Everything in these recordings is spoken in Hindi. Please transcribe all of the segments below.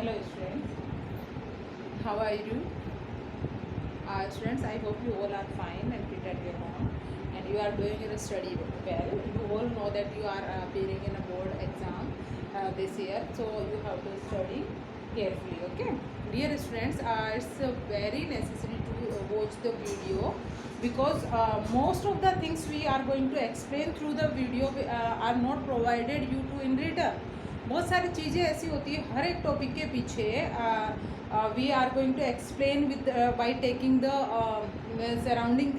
Hello students, how are you? Students, I hope you all are fine and fit at your home and you are doing your study well. You all know that you are appearing in a board exam this year, so you have to study carefully, okay? Dear students, it's very necessary to watch the video because most of the things we are going to explain through the video are not provided you to in written. बहुत सारी चीज़ें ऐसी होती है हर एक टॉपिक के पीछे we are going to explain with by taking the surrounding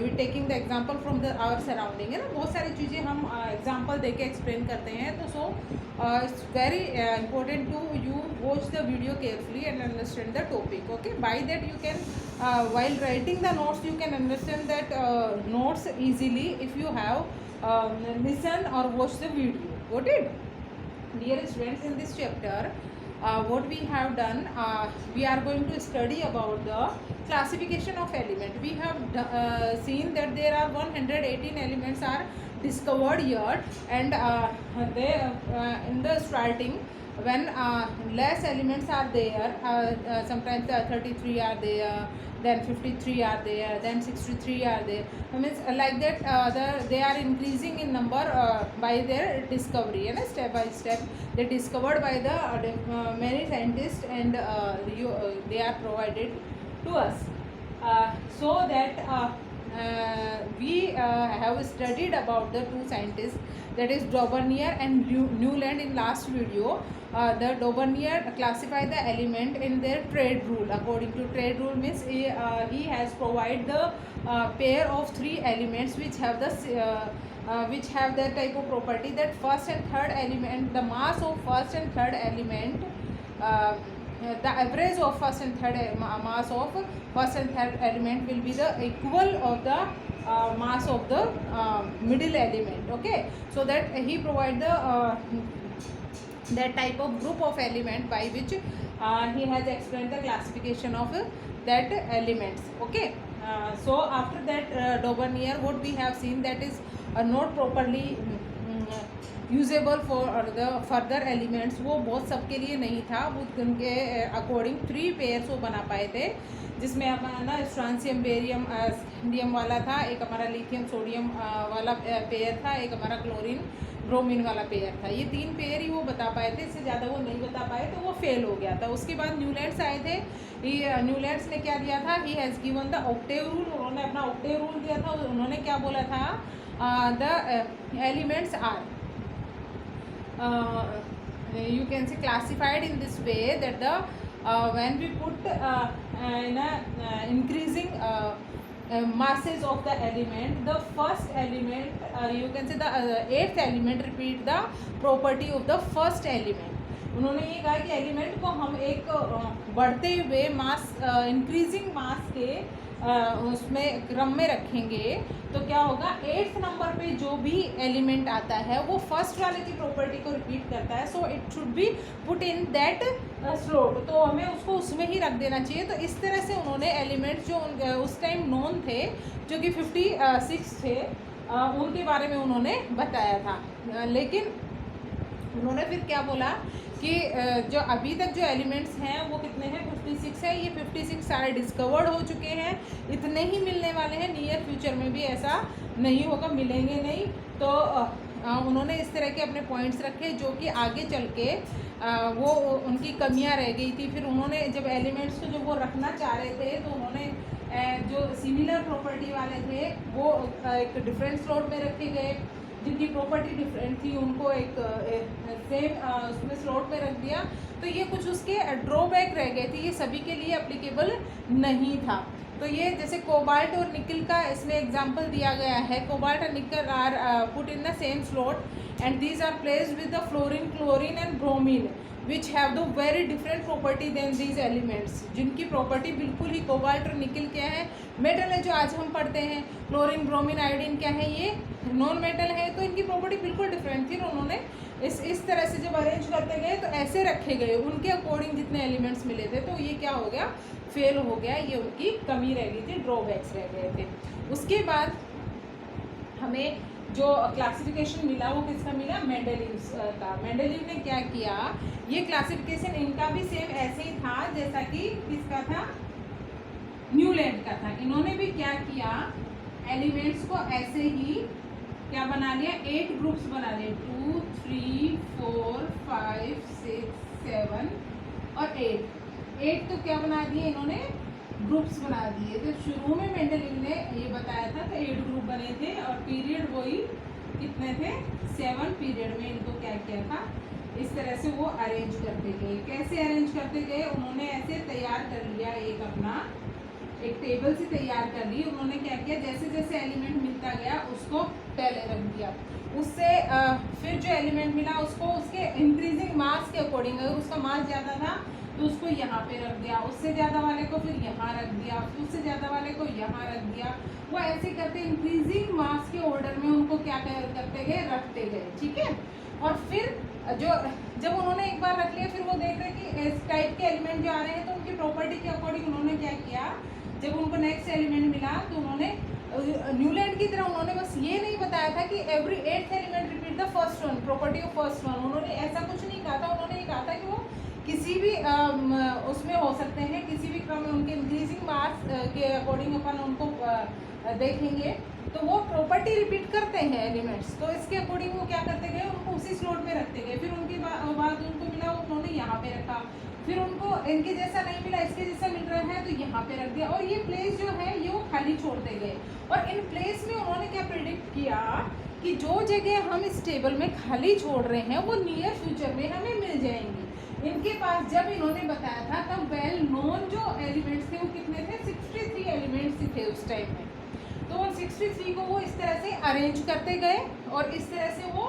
we taking the example from the our surrounding है ना. बहुत सारी चीज़ें हम एग्जांपल देके एक्सप्लेन करते हैं. तो so it's very important to you watch the video carefully and understand the topic. Okay, by that you can while writing the notes you can understand that notes easily if you have listen or watch the video. Got it? Dear students, in this chapter what we have done, we are going to study about the classification of element. We have seen that there are 118 elements are discovered here and they in the starting when less elements are there, sometimes 33 are there, then 53 are there, then 63 are there. Means like that they are increasing in number by their discovery, and step by step they discovered by the many scientists and they are provided to us. So that we have studied about the two scientists, that is Daubernier and Newland in last video. The Daubernier classified the element in their trade rule. According to trade rule means he has provided the pair of three elements which have the type of property that first and third element, the mass of first and third element, the average of first and third mass of first and third element will be the equal of the mass of the middle element. Okay, so that he provide the that type of group of element by which he has explained the classification of that elements. Okay, so after that Daubernier, what we have seen, that is not properly usable for the further elements. वो बहुत सबके लिए नहीं था. वो उनके अकॉर्डिंग 3 पेयर्स वो बना पाए थे, जिसमें हमारा ना स्ट्रांसियम बेरियम इंडियम वाला था, एक हमारा लिथियम सोडियम वाला पेयर था, एक हमारा क्लोरीन ब्रोमीन वाला पेयर था. ये 3 पेयर ही वो बता पाए थे, इससे ज़्यादा वो नहीं बता पाए, तो वो फेल हो गया था. उसके बाद न्यूलैंड्स आए थे. न्यूलैंड्स ने क्या दिया था, he has given the Octave rule. उन्होंने अपना ऑक्टेव रूल दिया था. उन्होंने क्या बोला था, the elements are you can say classified in this way that the when we put in a increasing masses of the element, the first element you can say the eighth element repeat the property of the first element. उन्होंने ये कहा कि एलिमेंट को हम एक बढ़ते हुए मास इंक्रीजिंग मास के उसमें क्रम में रखेंगे तो क्या होगा, 8th नंबर पे जो भी एलिमेंट आता है वो फर्स्ट वाले की प्रॉपर्टी को रिपीट करता है. So it should be put in that slot. तो हमें उसको उसमें ही रख देना चाहिए. तो इस तरह से उन्होंने एलिमेंट्स जो उस टाइम नोन थे, जो कि 56 थे, उनके बारे में उन्होंने बताया था. लेकिन उन्होंने फिर क्या बोला कि जो अभी तक जो एलिमेंट्स हैं वो कितने हैं, 56 है. ये 56 सारे डिस्कवर्ड हो चुके हैं. इतने ही मिलने वाले हैं. नियर फ्यूचर में भी ऐसा नहीं होगा, मिलेंगे नहीं. तो उन्होंने इस तरह के अपने पॉइंट्स रखे जो कि आगे चल के वो उनकी कमियां रह गई थी. फिर उन्होंने जब एलिमेंट्स को जब वो रखना चाह रहे थे तो उन्होंने जो सिमिलर प्रॉपर्टी वाले थे वो एक डिफरेंट स्लॉट में रखे गए. जिनकी प्रॉपर्टी डिफरेंट थी उनको एक सेम उसमें स्लॉट में रख दिया. तो ये कुछ उसके ड्रॉबैक रह गए थे. ये सभी के लिए एप्लीकेबल नहीं था. तो ये जैसे कोबाल्ट और निकल का इसमें एग्जांपल दिया गया है. कोबाल्ट और nickel are put in the same slot and these are placed with the fluorine, chlorine and bromine which have the very different property than these elements. जिनकी प्रॉपर्टी बिल्कुल ही, कोबाल्ट और निकल क्या है, मेटल है जो आज हम पढ़ते हैं. क्लोरीन, ब्रोमीन, आयोडीन क्या है, ये नॉन मेटल है. तो इनकी प्रॉपर्टी बिल्कुल डिफरेंट थी. उन्होंने इस तरह से जब अरेंज करते गए तो ऐसे रखे गए उनके अकॉर्डिंग जितने एलिमेंट्स मिले थे. तो ये क्या हो गया, फेल हो गया. ये उनकी कमी रह गई थी, ड्रॉबैक्स रह गए थे. उसके बाद हमें जो क्लासिफिकेशन मिला वो किसका मिला, मेंडेलिव का. मेंडेलिव ने क्या किया ये क्लासिफिकेशन इनका भी सेम ऐसे ही था जैसा कि किसका था, न्यूलैंड का था। इन्होंने भी क्या किया, एलिमेंट्स को ऐसे ही क्या बना लिया, 8 ग्रुप्स बना लिए, 2 3 4 5 6 7 और 8 तो क्या बना दिए इन्होंने, ग्रुप्स बना दिए। तो शुरू में मेंडलिव ने ये बताया था तो 8 ग्रुप बने थे और पीरियड वही कितने थे, 7 पीरियड में इनको क्या किया था, इस तरह से वो अरेंज करते गए। कैसे अरेंज करते गए, उन्होंने ऐसे तैयार कर लिया, एक अपना एक टेबल से तैयार कर ली। उन्होंने क्या किया, जैसे जैसे एलिमेंट मिलता गया उसको पहले रख दिया, उससे फिर जो एलिमेंट मिला उसको उसके इंक्रीजिंग मास के अकॉर्डिंग, अगर उसका मास ज़्यादा था तो उसको यहाँ पे रख दिया, उससे ज़्यादा वाले को फिर यहाँ रख दिया, फिर उससे ज़्यादा वाले को यहाँ रख दिया। वो ऐसे करते इंक्रीजिंग मास के ऑर्डर में उनको क्या करते गए, रखते गए, ठीक है। और फिर जो जब उन्होंने एक बार रख लिया, फिर वो देख रहे कि इस टाइप के एलिमेंट जो आ रहे हैं तो उनकी प्रॉपर्टी के अकॉर्डिंग उन्होंने क्या किया, जब उनको नेक्स्ट एलिमेंट मिला तो उन्होंने न्यूलैंड की तरह उन्होंने बस ये नहीं बताया था कि every 8th element repeat the first one, property of first one, उन्होंने ऐसा कुछ नहीं कहा था। उन्होंने ये कहा था कि वो किसी भी उसमें हो सकते हैं, किसी भी क्रम में उनके इंक्रीजिंग मास के अकॉर्डिंग अपन उनको देखेंगे तो वो प्रॉपर्टी रिपीट करते हैं एलिमेंट्स। तो इसके अकॉर्डिंग वो क्या करते गए, उनको उसी स्लॉट में रखते गए। फिर उनके बाद उनको मिला, उन्होंने यहाँ पे रखा, फिर उनको इनके जैसा नहीं मिला, इसके जैसा मिल रहा है तो यहाँ पे रख दिया। और ये प्लेस जो है ये वो खाली छोड़ते गए। और इन प्लेस में उन्होंने क्या प्रिडिक्ट किया कि जो जगह हम इस टेबल में खाली छोड़ रहे हैं वो नियर फ्यूचर में हमें मिल जाएंगी। इनके पास जब इन्होंने बताया था तब वेल नोन जो एलिमेंट्स थे वो कितने थे, 63 एलिमेंट्स थे उस टाइम में। तो उन 63 को वो इस तरह से अरेंज करते गए और इस तरह से वो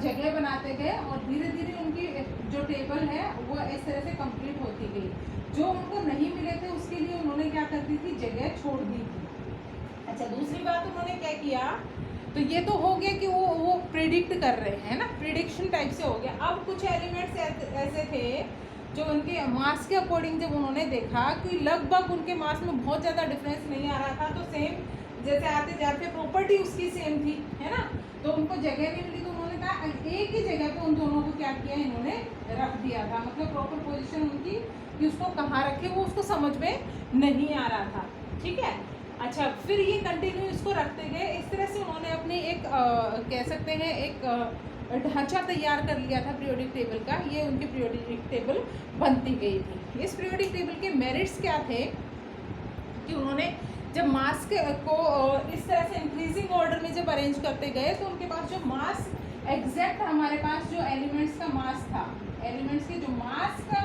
जगह बनाते गए और धीरे धीरे उनकी जो टेबल है वो इस तरह से कंप्लीट होती गई। जो उनको नहीं मिले थे उसके लिए उन्होंने क्या कर दी थी, जगह छोड़ दी थी। अच्छा, दूसरी बात उन्होंने क्या किया, तो ये तो हो गया कि वो प्रिडिक्ट कर रहे हैं ना, प्रिडिक्शन टाइप से हो गया। अब कुछ एलिमेंट्स ऐसे थे जो उनके मास के अकॉर्डिंग जब उन्होंने देखा कि लगभग उनके मास में बहुत ज़्यादा डिफरेंस नहीं आ रहा था, तो सेम जैसे आते जाते प्रॉपर्टी उसकी सेम थी, है ना, तो उनको जगह नहीं मिली तो उन्होंने कहा एक ही जगह पे उन दोनों को क्या किया, इन्होंने रख दिया था। मतलब प्रॉपर पोजीशन उनकी कि उसको कहाँ रखे वो उसको समझ में नहीं आ रहा था, ठीक है। अच्छा, फिर ये कंटिन्यू इसको रखते गए। इस तरह से उन्होंने अपने एक कह सकते हैं एक ढांचा तैयार कर लिया था पीरियोडिक टेबल का। ये उनकी पीरियोडिक टेबल बनती गई थी। इस पीरियोडिक टेबल के मेरिट्स क्या थे कि उन्होंने जब मास को इस तरह से इंक्रीजिंग ऑर्डर में जब अरेंज करते गए तो उनके पास जो मास एग्जैक्ट हमारे पास जो एलिमेंट्स का मास था, एलिमेंट्स के जो मास का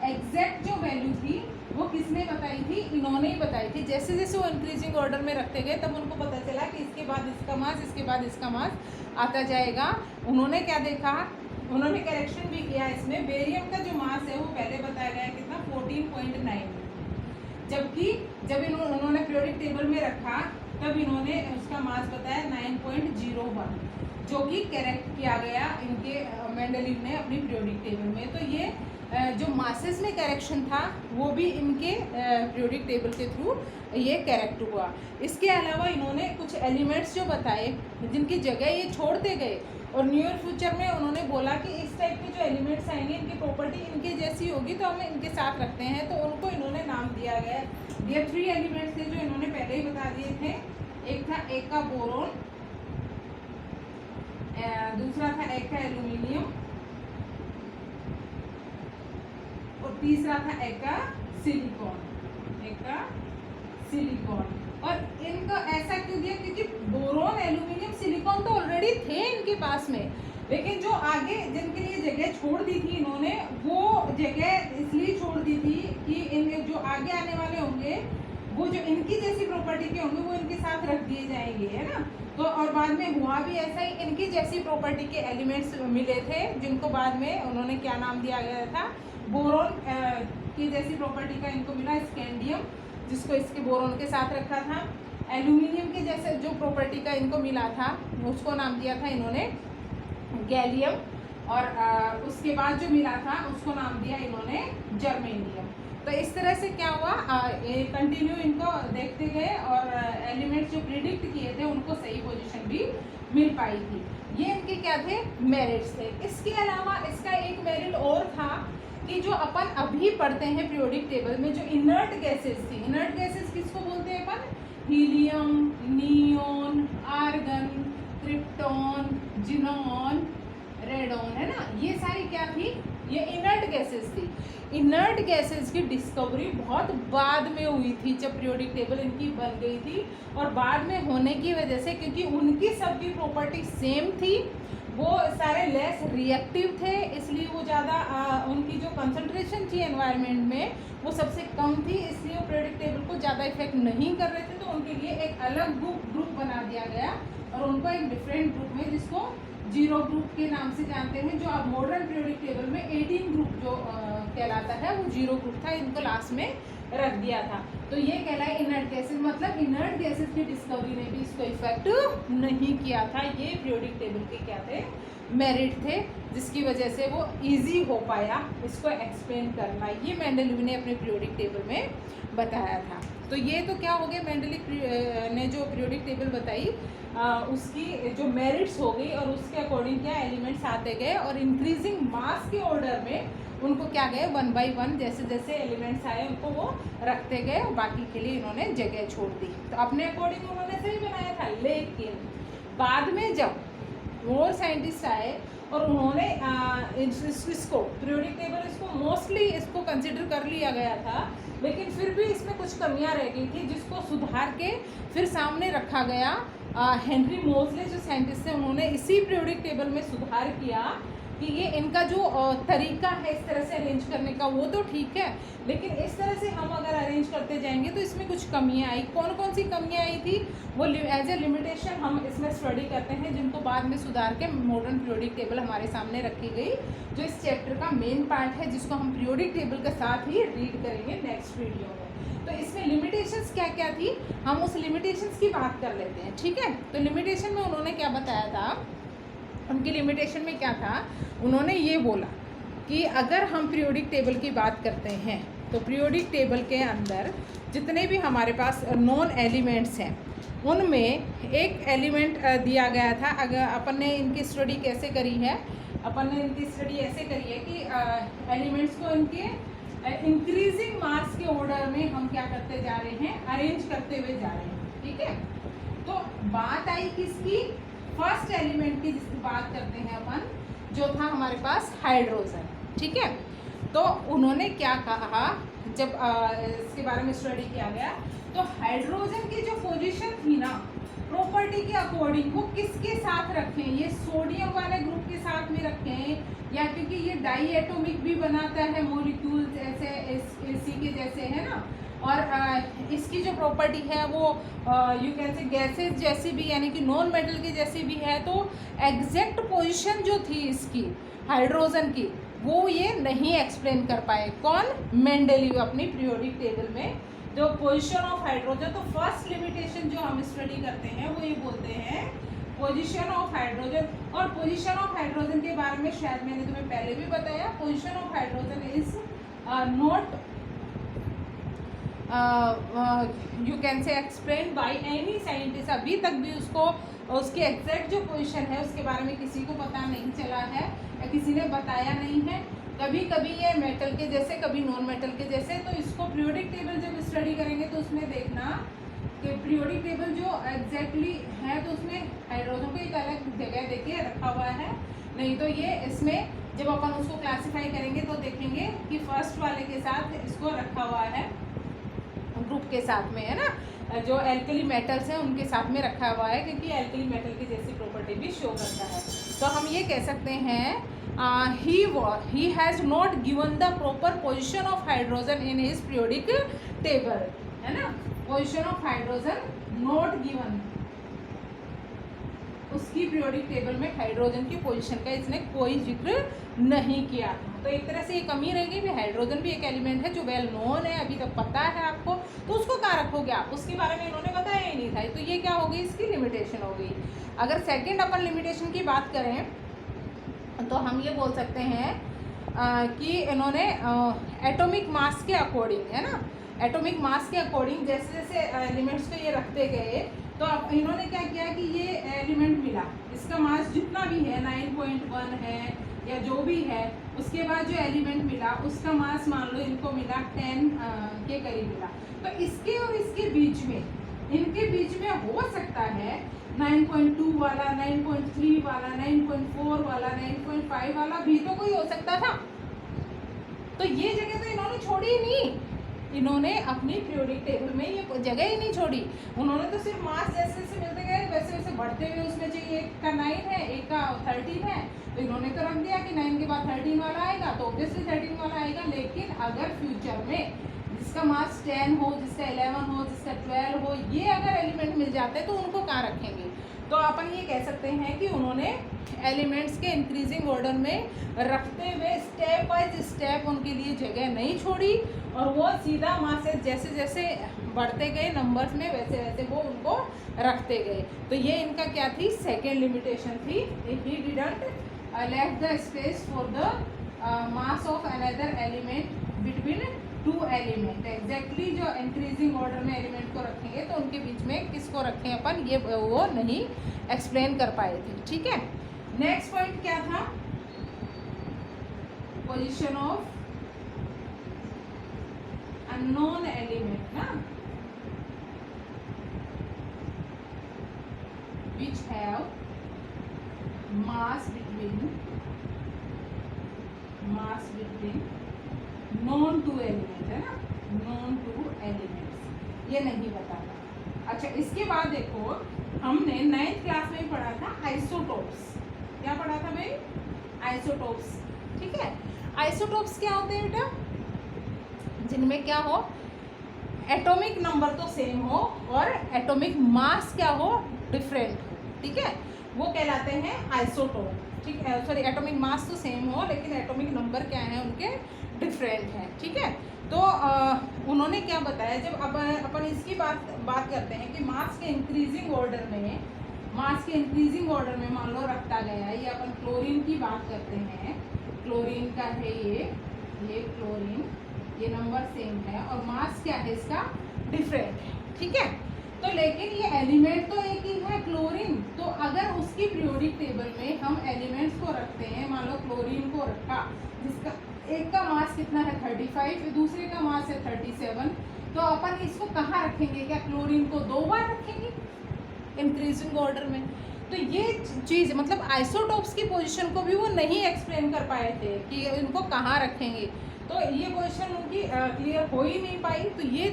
एग्जैक्ट जो वैल्यू थी वो किसने बताई थी, इन्होंने ही बताई थी। जैसे जैसे वो इंक्रीजिंग ऑर्डर में रखते गए तब उनको पता चला कि इसके बाद इसका मास, इसके बाद इसका मास आता जाएगा। उन्होंने क्या देखा, उन्होंने करेक्शन भी किया इसमें। बेरियम का जो मास है वो पहले बताया गया कितना, 14.9, जबकि जब उन्होंने पीरियोडिक टेबल में रखा तब इन्होंने उसका मास बताया 9.01, जो कि करेक्ट किया गया इनके मेंडलीव ने अपनी पीरियोडिक टेबल में। तो ये जो मासेस में करेक्शन था वो भी इनके पीरियोडिक टेबल के थ्रू ये करेक्ट हुआ। इसके अलावा इन्होंने कुछ एलिमेंट्स जो बताए जिनकी जगह ये छोड़ते गए और नियर फ्यूचर में उन्होंने बोला कि इस टाइप के जो एलिमेंट्स आएंगे इनकी प्रॉपर्टी इनके जैसी होगी तो हम इनके साथ रखते हैं, तो उनको इन्होंने नाम दिया गया। ये 3 एलिमेंट्स थे जो इन्होंने पहले ही बता दिए थे। एक था बोरोन, दूसरा था एक का एल्यूमिनियम और तीसरा था एक का सिलिकॉन। और इनको ऐसा क्यों दिया, क्योंकि बोरोन, एल्यूमिनियम, सिलिकॉन तो ऑलरेडी थे इनके पास में, लेकिन जो आगे जिनके लिए जगह छोड़ दी थी इन्होंने, वो जगह इसलिए छोड़ दी थी कि इन जो आगे आने वाले होंगे वो जो इनकी जैसी प्रॉपर्टी के होंगे वो इनके साथ रख दिए जाएंगे, है ना। तो और बाद में हुआ भी ऐसा ही, इनकी जैसी प्रॉपर्टी के एलिमेंट्स मिले थे जिनको बाद में उन्होंने क्या नाम दिया गया था, बोरोन की जैसी प्रॉपर्टी का इनको मिला स्कैंडियम, जिसको इसके बोरोन के साथ रखा था। एल्यूमिनियम के जैसे जो प्रॉपर्टी का इनको मिला था उसको नाम दिया था इन्होंने गैलियम, और उसके बाद जो मिला था उसको नाम दिया इन्होंने जर्मेनियम। तो इस तरह से क्या हुआ, कंटिन्यू इनको देखते गए और एलिमेंट्स जो प्रिडिक्ट किए थे उनको सही पोजीशन भी मिल पाई थी। ये इनके क्या थे, मेरिट्स थे। इसके अलावा इसका एक मेरिट और था कि जो अपन अभी पढ़ते हैं पीरियोडिक टेबल में जो इनर्ट गैसेस थी, इनर्ट गैसेस किसको बोलते हैं अपन? Helium, neon, argon, krypton, xenon, radon, है ना, ये सारी क्या थी? ये इनर्ट गैसेस थी। इनर्ट गैसेस की डिस्कवरी बहुत बाद में हुई थी जब पीरियोडिक टेबल इनकी बन गई थी, और बाद में होने की वजह से क्योंकि उनकी सबकी प्रॉपर्टी सेम थी, वो सारे लेस रिएक्टिव थे, इसलिए वो ज़्यादा उनकी जो कंसंट्रेशन थी एनवायरनमेंट में वो सबसे कम थी, इसलिए वो पीरियोडिक टेबल को ज़्यादा इफेक्ट नहीं कर रहे थे। तो उनके लिए एक अलग ग्रुप बना दिया गया और उनको एक डिफरेंट ग्रुप में, जिसको जीरो ग्रुप के नाम से जानते हैं, जो अब मॉडर्न पीरियोडिक टेबल में 18 ग्रुप जो कहलाता है वो जीरो ग्रुप था, इनको लास्ट में रख दिया था। तो ये कहलाए इनर्ट गैसेस, मतलब इनर्ट गैसेस की डिस्कवरी ने भी इसको इफेक्ट नहीं किया था। ये पीरियोडिक टेबल के क्या थे? मेरिट थे, जिसकी वजह से वो इजी हो पाया इसको एक्सप्लेन करना। ये मेंडलीव ने अपने पीरियोडिक टेबल में बताया था। तो ये तो क्या हो गया, मेंडलीव ने जो पीरियोडिक टेबल बताई उसकी जो मेरिट्स हो गई, और उसके अकॉर्डिंग क्या एलिमेंट्स आते गए, और इंक्रीजिंग मास के ऑर्डर में उनको क्या गए 1 by 1 जैसे जैसे एलिमेंट्स आए उनको वो रखते गए, और बाकी के लिए इन्होंने जगह छोड़ दी। तो अपने अकॉर्डिंग उन्होंने सही बनाया था, लेकिन बाद में जब और साइंटिस्ट आए और उन्होंने इसको पीरियोडिक टेबल इसको मोस्टली इसको कंसिडर कर लिया गया था, लेकिन फिर भी इसमें कुछ कमियां रह गई थी, जिसको सुधार के फिर सामने रखा गया। हेनरी मोजले जो साइंटिस्ट थे, उन्होंने इसी पीरियोडिक टेबल में सुधार किया कि ये इनका जो तरीका है इस तरह से अरेंज करने का वो तो ठीक है, लेकिन इस तरह से हम अगर अरेंज करते जाएंगे तो इसमें कुछ कमियां आई। कौन कौन सी कमियां आई थी वो एज ए लिमिटेशन हम इसमें स्टडी करते हैं, जिनको बाद में सुधार के मॉडर्न पीरियोडिक टेबल हमारे सामने रखी गई, जो इस चैप्टर का मेन पार्ट है, जिसको हम पीरियोडिक टेबल के साथ ही रीड करेंगे नेक्स्ट वीडियो में। तो इसमें लिमिटेशंस क्या क्या थी, हम उस लिमिटेशंस की बात कर लेते हैं, ठीक है। तो लिमिटेशन में उन्होंने क्या बताया था, उनकी लिमिटेशन में क्या था, उन्होंने ये बोला कि अगर हम पीरियोडिक टेबल की बात करते हैं तो पीरियोडिक टेबल के अंदर जितने भी हमारे पास नॉन एलिमेंट्स हैं उनमें एक एलिमेंट दिया गया था। अगर अपन ने इनकी स्टडी कैसे करी है, अपन ने इनकी स्टडी ऐसे करी है कि एलिमेंट्स को इनके इंक्रीजिंग मास के ऑर्डर में हम क्या करते जा रहे हैं, अरेंज करते हुए जा रहे हैं, ठीक है। तो बात आई किसकी, फर्स्ट एलिमेंट की, जिसकी बात करते हैं अपन, जो था हमारे पास हाइड्रोजन, ठीक है। तो उन्होंने क्या कहा, जब इसके बारे में स्टडी किया गया, तो हाइड्रोजन की जो पोजीशन थी ना प्रॉपर्टी के अकॉर्डिंग, वो किसके साथ रखें, ये सोडियम वाले ग्रुप के साथ में रखें, या क्योंकि ये डाई एटोमिक भी बनाता है मॉलिक्यूल्स ऐसे एसी के जैसे, है ना, और इसकी जो प्रॉपर्टी है वो यू कैन से गैसेस जैसी भी, यानी कि नॉन मेटल की जैसी भी है। तो एग्जैक्ट पोजीशन जो थी इसकी हाइड्रोजन की, वो ये नहीं एक्सप्लेन कर पाए। कौन, मेंडलीव अपनी पीरियोडिक टेबल में जो पोजीशन ऑफ हाइड्रोजन। तो फर्स्ट लिमिटेशन जो हम स्टडी करते हैं वो ये बोलते हैं पोजीशन ऑफ हाइड्रोजन। और पोजीशन ऑफ हाइड्रोजन के बारे में शायद मैंने तुम्हें पहले भी बताया, position of hydrogen is not you can say explain by any scientist. अभी तक भी उसको उसकी एग्जैक्ट जो पोजीशन है उसके बारे में किसी को पता नहीं चला है, या किसी ने बताया नहीं है। कभी कभी ये मेटल के जैसे, कभी नॉन मेटल के जैसे। तो इसको पीरियोडिक टेबल जब स्टडी करेंगे तो उसमें देखना कि पीरियोडिक टेबल जो एग्जैक्टली है, तो उसमें हाइड्रोजन को एक अलग जगह देखिए रखा हुआ है, नहीं तो ये इसमें जब अपन उसको क्लासीफाई करेंगे तो देखेंगे कि फर्स्ट वाले के साथ इसको रखा हुआ है, ग्रुप के साथ में, है ना, जो एल्कली मेटल्स हैं उनके साथ में रखा हुआ है, क्योंकि एल्कली मेटल की जैसी प्रॉपर्टी भी शो करता है। तो हम ये कह सकते हैं he has not given the proper position of hydrogen in his periodic table, है ना, position of hydrogen not given, उसकी पीरियोडिक टेबल में हाइड्रोजन की पोजीशन का इसने कोई जिक्र नहीं किया था। तो एक तरह से ये कमी रहेगी भी, हाइड्रोजन भी एक एलिमेंट है जो वेल नोन है, अभी तक पता है आपको, तो उसको कहाँ रखोगे आप, उसके बारे में इन्होंने बताया ही नहीं था। तो ये क्या हो गई, इसकी लिमिटेशन हो गई। अगर सेकेंड अपन लिमिटेशन की बात करें तो हम ये बोल सकते हैं कि इन्होंने एटॉमिक मास के अकॉर्डिंग, है ना, एटॉमिक मास के अकॉर्डिंग जैसे जैसे एलिमेंट्स को ये रखते गए, तो अब इन्होंने क्या किया कि ये एलिमेंट मिला, इसका मास जितना भी है 9.1 है या जो भी है, उसके बाद जो एलिमेंट मिला उसका मास मान लो इनको मिला 10 के करीब मिला, तो इसके और इसके बीच में, इनके बीच में हो सकता है 9.2 वाला, 9.3 वाला, 9.4 वाला, 9.5 वाला भी तो कोई हो सकता था। तो ये जगह तो इन्होंने छोड़ी ही नहीं, इन्होंने अपनी पीरियोडिक टेबल में ये जगह ही नहीं छोड़ी। उन्होंने तो सिर्फ मास जैसे जैसे मिलते गए वैसे वैसे बढ़ते हुए उसमें चाहिए, एक का 9 है, एक का 13 है, तो इन्होंने तो रख दिया कि 9 के बाद 13 वाला आएगा, तो ऑब्वियसली 13 वाला आएगा। लेकिन अगर फ्यूचर में जिसका मास 10 हो, जिसका 11 हो, जिसका 12 हो, ये अगर एलिमेंट मिल जाते तो उनको कहाँ रखेंगे? तो अपन ये कह सकते हैं कि उन्होंने एलिमेंट्स के इंक्रीजिंग ऑर्डर में रखते हुए स्टेप बाय स्टेप उनके लिए जगह नहीं छोड़ी, और वो सीधा मासेस जैसे जैसे बढ़ते गए नंबर्स में वैसे वैसे वो उनको रखते गए। तो ये इनका क्या थी? सेकेंड लिमिटेशन थी। He didn't left the space for the mass of another element between two element. Exactly जो इंक्रीजिंग ऑर्डर में एलिमेंट को रखेंगे तो उनके बीच में किसको रखें अपन, ये वो नहीं एक्सप्लेन कर पाए थे। ठीक है, नेक्स्ट पॉइंट क्या था? पोजीशन ऑफ अननोन एलिमेंट ना, which have mass between known to element है ना, known to elements, ये नहीं बताना। अच्छा, इसके बाद देखो हमने 9th क्लास में पढ़ा था आइसोटोप्स। क्या पढ़ा था भाई? आइसोटोप्स। ठीक है, आइसोटोप्स क्या होते हैं बेटा? जिनमें क्या हो, एटॉमिक नंबर तो सेम हो और एटॉमिक मास क्या हो, डिफरेंट हो। ठीक है, वो कहलाते हैं आइसोटोप। ठीक है, सॉरी, एटॉमिक मास तो सेम हो लेकिन एटॉमिक नंबर क्या है उनके, डिफरेंट हैं। ठीक है, तो उन्होंने क्या बताया, जब अब अपन इसकी बात करते हैं कि मास के इंक्रीजिंग ऑर्डर में, मान लो रखता गया, ये अपन क्लोरीन की बात करते हैं, क्लोरीन का है ये क्लोरीन, ये नंबर सेम है और मास क्या है इसका, डिफरेंट है। ठीक है, तो लेकिन ये एलिमेंट तो एक ही है क्लोरीन, तो अगर उसकी पीरियोडिक टेबल में हम एलिमेंट्स को रखते हैं, मान लो क्लोरीन को रखा जिसका एक का मास कितना है 35, दूसरे का मास है 37, तो अपन इसको कहाँ रखेंगे? क्या क्लोरीन को 2 बार रखेंगे इंक्रीजिंग ऑर्डर में? तो ये चीज़ मतलब आइसोटोप्स की पोजीशन को भी वो नहीं एक्सप्लेन कर पाए थे कि इनको कहाँ रखेंगे, तो ये पोजीशन उनकी क्लियर हो ही नहीं पाई। तो ये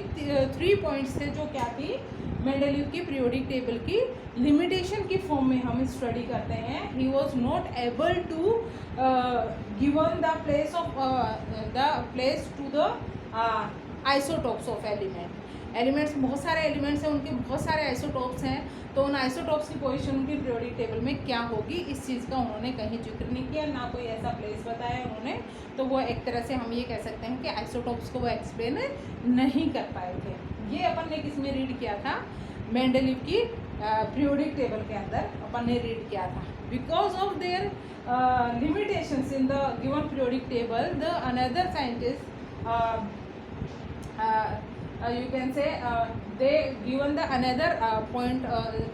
3 पॉइंट्स थे जो क्या थी, मेंडेलीव की पीरियोडिक टेबल की लिमिटेशन की फॉर्म में हम स्टडी करते हैं। He was not able to given the place to the isotopes of elements. बहुत सारे एलिमेंट्स हैं, उनके बहुत सारे आइसोटोप्स हैं, तो उन आइसोटोप्स की पोजीशन उनकी पीरियोडिक टेबल में क्या होगी, इस चीज़ का उन्होंने कहीं जिक्र नहीं किया, ना कोई ऐसा प्लेस बताया उन्होंने। तो वो एक तरह से हम ये कह सकते हैं कि आइसोटोप्स को वो एक्सप्लेन नहीं कर पाए थे। ये अपन ने किस में रीड किया था? मेंडेलीव की पीरियोडिक टेबल के अंदर अपन ने रीड किया था। Because of their limitations in the given periodic table, the another scientist you can say they given the another point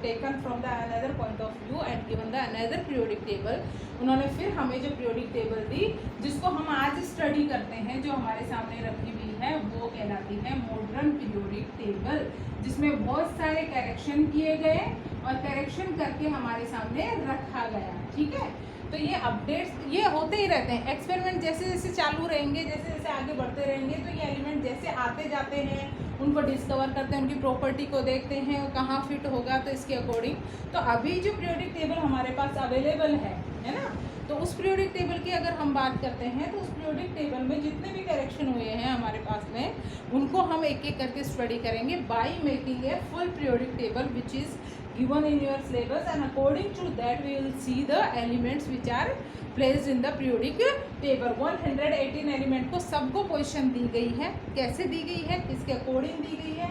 taken from the another point of view and given the another periodic table। उन्होंने फिर हमें जो periodic table दी, जिसको हम आज स्टडी करते हैं, जो हमारे सामने रखी हुई है, वो कहलाती है मॉडर्न पीरियोडिक टेबल, जिसमें बहुत सारे करेक्शन किए गए और करेक्शन करके हमारे सामने रखा गया। ठीक है, तो ये अपडेट्स ये होते ही रहते हैं, एक्सपेरिमेंट जैसे जैसे चालू रहेंगे, जैसे जैसे आगे बढ़ते रहेंगे, तो ये एलिमेंट जैसे आते जाते हैं उनको डिस्कवर करते हैं, उनकी प्रॉपर्टी को देखते हैं, कहाँ फिट होगा, तो इसके अकॉर्डिंग। तो अभी जो पीरियोडिक टेबल हमारे पास अवेलेबल है ना, तो उस पीरियोडिक टेबल की अगर हम बात करते हैं, तो उस पीरियोडिक टेबल में जितने भी करेक्शन हुए हैं हमारे पास में, उनको हम एक एक करके स्टडी करेंगे by making a full periodic table which is given in your syllabus, and according to that we will see the elements which are placed in the periodic table। 118 element को सबको पोजीशन दी गई है, कैसे दी गई है, किसके अकॉर्डिंग दी गई है,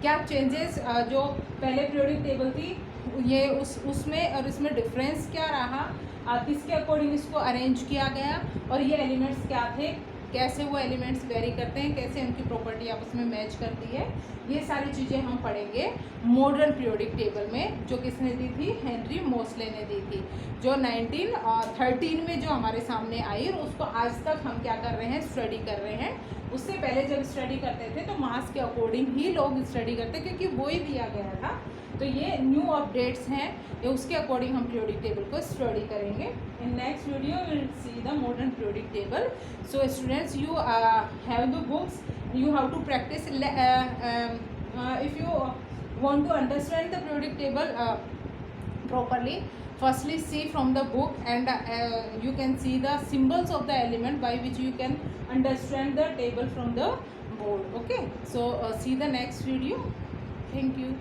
क्या चेंजेस जो पहले पीरियोडिक टेबल थी ये उसमें और इसमें डिफरेंस क्या रहा, किसके अकॉर्डिंग इसको अरेंज किया गया, और ये एलिमेंट्स क्या थे, कैसे वो एलिमेंट्स वेरी करते हैं, कैसे उनकी प्रॉपर्टी आपस में मैच करती है, ये सारी चीज़ें हम पढ़ेंगे मॉडर्न पीरियोडिक टेबल में, जो किसने दी थी, हेनरी मोस्ले ने दी थी, जो 1913 में जो हमारे सामने आई, और उसको आज तक हम क्या कर रहे हैं, स्टडी कर रहे हैं। उससे पहले जब स्टडी करते थे तो मास के अकॉर्डिंग ही लोग स्टडी करते, क्योंकि वो ही दिया गया था। तो ये न्यू अपडेट्स हैं, ये उसके अकॉर्डिंग हम पीरियोडिक टेबल को स्टडी करेंगे। In next video will see the modern periodic table. So students, you have the books, you have to practice if you want to understand the periodic table properly, firstly see from the book, and you can see the symbols of the element by which you can understand the table from the board. Okay, so see the next video. Thank you.